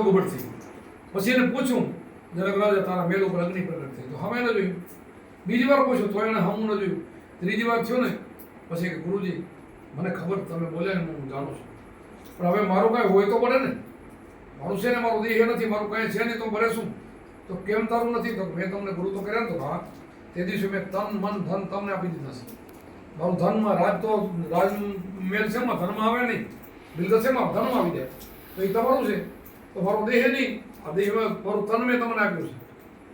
ઉપરથી પછી એને પૂછ્યું જરાક રાજા તારા મેલ ઉપર અગ્નિ પ્રગટ થઈ તો હવે એને જોયું. બીજી વાર પૂછ્યું તો એને હમું ન જોયું. ત્રીજી વાર થયો ને પછી કે ગુરુજી મને ખબર તમે બોલ્યા ને હું જાણું છું, પણ હવે મારું કાંઈ હોય તો પડે ને, મારું છે ને, મારું દેહ નથી, મારું કાંઈ છે નહીં તો બરે શું? તો કેમ તારું નથી? તો મેં તમને ગુરુ તો કર્યા ને. તો હા, તે દિવસે મેં તન મન ધન તમને આપી દીધા છે. મારું ધનમાં રાજ તો રાજ મેલ છે એમાં ધનમાં આવે નહીં, બિલકુલ છે એમાં ધનમાં આવી જાય તો એ તમારું છે. તો મારો દેહ નહીં, આ દેહમાં મારું તન મેં તમને આપ્યું છે,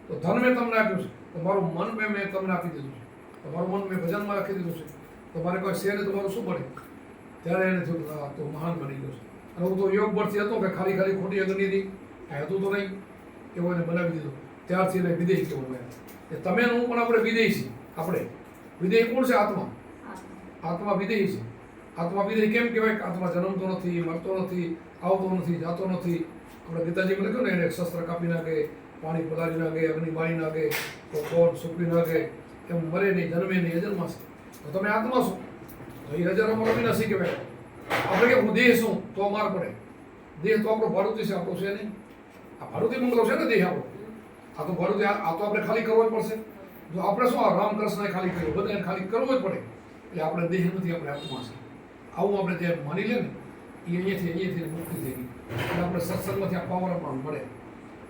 તો ધન મેં તમને આપ્યું છે, તો મારું મન મેં તમને આપી દીધું છે, તો મારું મન મેં ભજનમાં રાખી દીધું છે, તો મારે કોઈ છે ને તમારું શું પડે? ત્યારે એને થયું તો મહાન બની ગયો છે. અને હું તો યોગ પરથી હતો કે ખાલી ખાલી ખોટી અગ્નિ હતી, કાંઈ હતું તો નહીં, એવો એને બનાવી દીધો. ત્યારથી એને વિદેહી કેવું મળે. તમે હું પણ આપણે વિદેહી છીએ. આપણે વિદેહી કોણ છે? આત્મા. આત્મા વિદેહી છે. આત્મા વિદેહી કેમ કહેવાય? કે આત્મા જન્મતો નથી, મરતો નથી, આવતો નથી, જાતો નથી. આપણે ગીતાજીમાં લખ્યું ને, એને શસ્ત્ર કાપી નાખે, પાણી પલાળી નાખે, અગ્નિ બાળી નાખે, તો કોણ સૂકવી નાખે, એમ મરે નહીં, જન્મે નહીં, અજન્મા છે. તો તમે આત્મા છો, તો એ હજારોમાં અવિનાશી કહેવાય. આપણે કે હું દેહ છું તો માર પડે. દેહ તો આપણો ભાડુતી છે, આપણો છે નહીં. આ ભાડુતી બંગલો છે ને દેહ આપણો. આ તો ભાડુતી, આ તો આપણે ખાલી કરવો જ પડશે. જો આપણે શું આ રામકૃષ્ણએ ખાલી કર્યો, બધાને ખાલી કરવો જ પડે. એટલે આપણે દેહ નથી, આપણે આત્મા છે. આવું આપણે જે માની લે ને, એ અહીંયાથી મુક્તિ થઈ ગઈ. એટલે આપણે સત્સંગમાંથી આ પાવર આપણને મળે.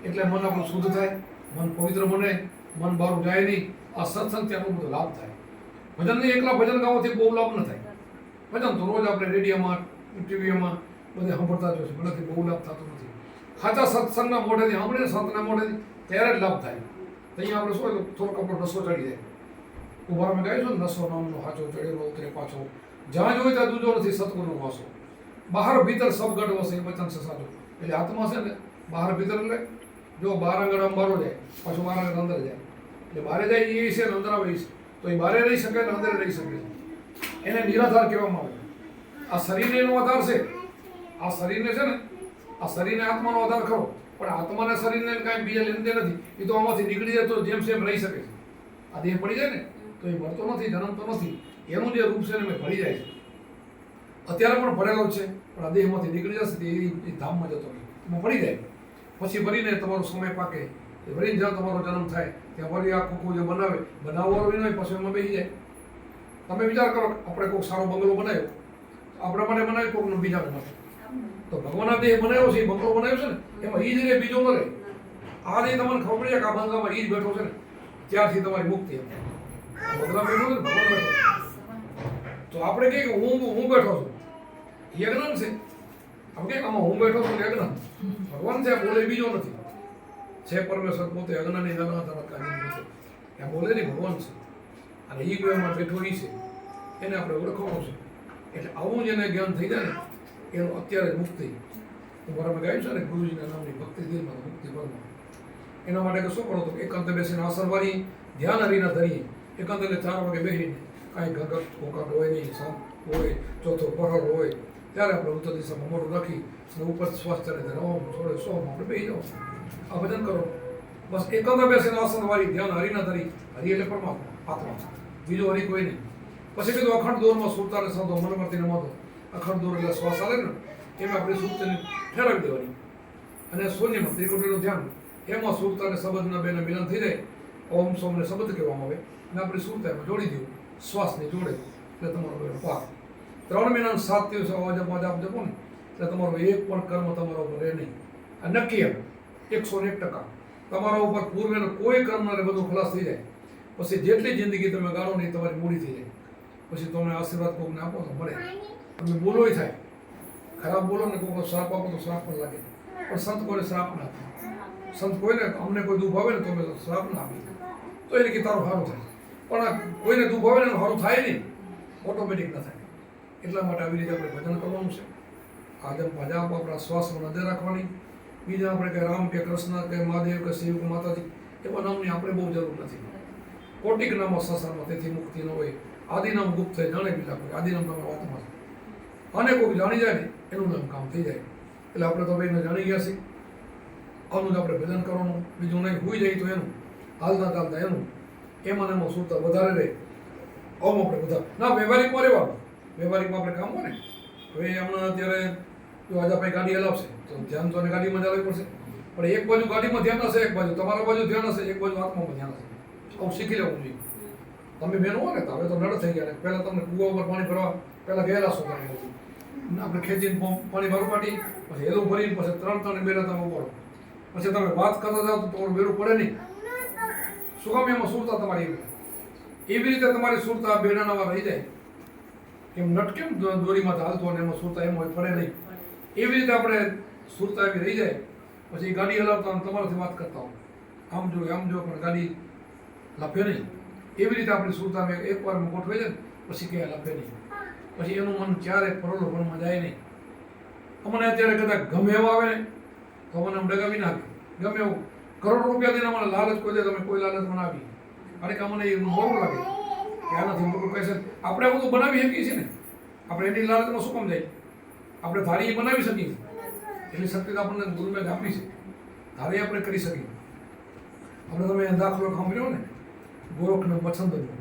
એટલે મન આપણું શુદ્ધ થાય, મન પવિત્ર બને, મન બહાર જાય નહીં. આ સત્સંગથી આપણો બધો લાભ થાય. ભજન નહીં, એકલા ભજન ગાવાથી બહુ લાભ ન થાય. ભજન તો રોજ આપણે રેડિયોમાં, ટીવીમાં બધે સાંભળતા જ હોય છે, એનાથી બહુ લાભ થતો નથી. સાચા સત્સંગના મોઢેથી સાંભળીને, સંતના મોઢેથી ત્યારે જ લાભ થાય. તો અહીંયા આપણે શું થોડોક આપણો નશો ચડી જાય. ઉભારમાં ગાય છે ને, નશો નામનો સાચો ચડેલો ઉતરે પાછો, જ્યાં જોઈ ત્યાં દૂજો નથી સતગુરુ વાસો, બહાર ભીતર સબ ગઢ વસે, એ વચન છે સાચું. એટલે આત્મા છે ને બહાર ભીતર, એટલે જો બહાર આંગણ અંબારો જાય, પાછું બહાર આંગણ અંદર જાય. એટલે બહારે જાય એ છે ને અંદર આવે એ છે. તો એ બહારે રહી શકે ને અંદર રહી શકે. એને નિરાધાર કહેવામાં આવે. આ શરીરને એનો આધાર છે. આ શરીરને છે ને, આ શરીરને આત્માનો આધાર ખરો, પણ આત્માને શરીરને કાંઈ બીજા લેન દેન નથી. એ તો આમાંથી નીકળી જાય તો જેમ સેમ રહી શકે છે. આ દેહ પડી જાય ને તો એ મળતો નથી, જન્મતો નથી. એનું જે રૂપ છે ને એ ભળી જાય છે. અત્યારે પણ ભરેલો છે, પણ આ દેહમાંથી નીકળી જશે તો એ ધામમાં જતો નહીં, એમાં પડી જાય. પછી ભરીને તમારો સમય પાકે, એ ભરીને જ્યાં તમારો જન્મ થાય ત્યાં વળી આ ખોખું જે બનાવે, બનાવવાનો વિનય પછી એમાં બેસી જાય. તમે વિચાર કરો, આપણે કોઈક સારો બંગલો બનાવ્યો, આપણા માટે બનાવ્યો, કોઈકનો બીજા માટે. તો ભગવાનના દેહ બનાવ્યો છે, એ બંગલો બનાવ્યો છે ને, એમાં એ જ રહે, બીજો ન રહે. આ દેહ તમને ખબર પડે કે આ બંગલામાં એ જ બેઠો છે ને, ત્યારથી તમારી મુક્તિ. બંગલા બેઠો છે ને, ભગવાન બેઠો. તો આપણે કહીએ કે હું બેઠો છું, યજ્ઞ છે. આપણે કહીએ આમાં હું બેઠો છું, યજ્ઞ. ભગવાન છે, બોલે બીજો નથી. છે પરમેશ્વર પોતે, યજ્ઞની ત્યાં બોલે નહીં, ભગવાન છે. અને એ એમાં બેઠો એ છે, એને આપણે ઓળખવાનું છે. એટલે આવું જેને જ્ઞાન થઈ જાય ને, એનું અત્યારે મુક્તિ. હું બરાબર ગાયું છે ને, ગુરુજીના નામની ભક્તિ દિલમાં મુક્તિ બનવા. એના માટે શું કરો? તો એકાંતે બેસીને આસન વાળી ધ્યાન હરીના ધરીએ, એકાંતે 4 વાગે બેસીને, કાંઈ ગગત કોકાટ હોય નહીં, શાંત હોય, ચોથો પહર હોય, ત્યારે આપણે ઉત્તર દિશામાં મોઢું રાખી અને ઉપર શ્વાસ ચડે ત્યારે ઓમ છોડે સોમ આપણે બેસી જાઓ. આ ભજન કરો બસ. એકાંતે બેસીને આસન વાળી ધ્યાન હરીના ધરી. હરી એટલે પરમાત્મા, આત્મા, બીજો હરી કોઈ નહીં. પછી કીધું અખંડ દોરમાં સુરતાને સાધો, મનમતીને માધો. અખંડ દોર એટલે શ્વાસ આવે ને, એમાં આપણી સુરતાને ઠેરાવી દેવાની. અને શૂન્યમાં ત્રિકુટીનું ધ્યાન, એમાં સુરતાને શબ્દના બેને મિલન થઈ જાય. ઓમ સોમને શબ્દ કહેવામાં આવે, અને આપણી સુરતામાં જોડી દઉં, શ્વાસને જોડે એટલે તમારો પાર. 3 મહિના 7 દિવસ અવાજ આપજો ને, એટલે તમારો એક પણ કર્મ તમારા ઉપર રહે નહીં. આ નક્કી એમ 101%. તમારા ઉપર પૂર્વેનો કોઈ કર્મ ના રહે, બધું ખલાસ થઈ જાય. પછી જેટલી જિંદગી તમે ગાળો નહીં, તમારી મૂડી થઈ જાય. પછી તમે આશીર્વાદ કોઈને આપો તો મળે. તમે બોલો થાય, ખરાબ બોલો ને, કોઈનો શ્રાપ આપો તો શ્રાપ પણ લાગે. પણ સંત કોઈને શ્રાપ ના આપે. સંત કોઈને અમને કોઈ દુઃખ આવે ને તો અમે શ્રાપ ના આપીએ, તો એને કે તારું સારું થાય. પણ કોઈને દુઃખ આવે ને સારું થાય નહીં, ઓટોમેટિક ન થાય. એટલા માટે આવી રીતે આપણે ભજન કરવાનું છે. આજમ ભાજા આપણા શ્વાસમાં નજર રાખવાની. બીજા આપણે કે રામ કે કૃષ્ણ કે મહાદેવ કે શિવ કે માતાજી એવા નામની આપણે બહુ જરૂર નથી. કોટિક નામો સંસારમાં, તેથી મુક્તિ ન હોય. આદિનામ ગુપ્ત થાય, જાણે બીજા કોઈ. આદિનામ તમારા વાતમાં છે, અને કોઈ જાણી જાય ને એનું નામ કામ થઈ જાય. એટલે આપણે તો ભાઈને જાણી ગયા છીએ. આનું જ આપણે ભજન કરવાનું, બીજું નહીં. હોઈ જાય તો એનું, હાલતા ચાલતા એનું, એમાં એમાં સુરતા વધારે રહે. આમ આપણે બધા ના વ્યવહારિકમાં રહેવાનું. વ્યવહારિકમાં આપણે કામ હોય ને. હવે હમણાં અત્યારે જો આજે ભાઈ ગાડી હલાવશે તો ધ્યાન તો એને ગાડીમાં જ આવવી પડશે, પણ એક બાજુ ગાડીમાં ધ્યાન હશે, એક બાજુ તમારા બાજુ ધ્યાન હશે, એક બાજુ આત્મામાં ધ્યાન હશે. આવું શીખી લેવું જોઈએ. તમે બેન હો ને તો હવે તો નડ થઈ ગયા ને, પહેલાં તમને કૂવા ઉપર પાણી ભરવા પહેલાં ગયેલા છો તમે લોકો, આપણે ખેંચીને પાણી ભરવા પાડી, પછી હેલું ભરીને પછી ત્રણ બેડા તમે ઉપાડો, પછી તમે વાત કરતા જાઓ તો તમારું બેડું પડે નહીં. શું કામ? એમાં સુરતા તમારી એવી રીતે તમારી સુરતા બેડાનામાં રહી જાય. એમ નટ કેમ દોરીમાં હાલતો અને એમાં સુરતા એમ હોય પડે નહીં, એવી રીતે આપણે સુરતા એવી રહી જાય. પછી ગાડી હલાવતા તમારાથી વાત કરતા હોય, આમ જો પણ ગાડી લાફે નહીં. એવી રીતે આપણી સુરતા એકવાર ગોઠવાઈ જાય ને પછી ક્યાંય લાફે નહીં. પછી એનું મન ક્યારેય પ્રલોભનમાં જાય નહીં. અમને અત્યારે કદાચ ગમે એવા આવે ને તો મને આમ ડગાવી નાખે, ગમે એવું કરોડ રૂપિયા દઈને મને લાલચ કોઈ દે, તમે કોઈ લાલચ મને આપી, કારણ કે અમને એ મોડું લાગે કે આનાથી મોટું પૈસા આપણે બધું બનાવી શકીએ છીએ ને. આપણે એની લાલચમાં શું કામ જાય? આપણે ધારી એ બનાવી શકીએ, એટલી શક્તિ આપણને ગુરુને આપી છે, ધારી આપણે કરી શકીએ. આપણે તમે દાખલો સાંભળ્યો ને ગોરખને મચ્છંદરનો,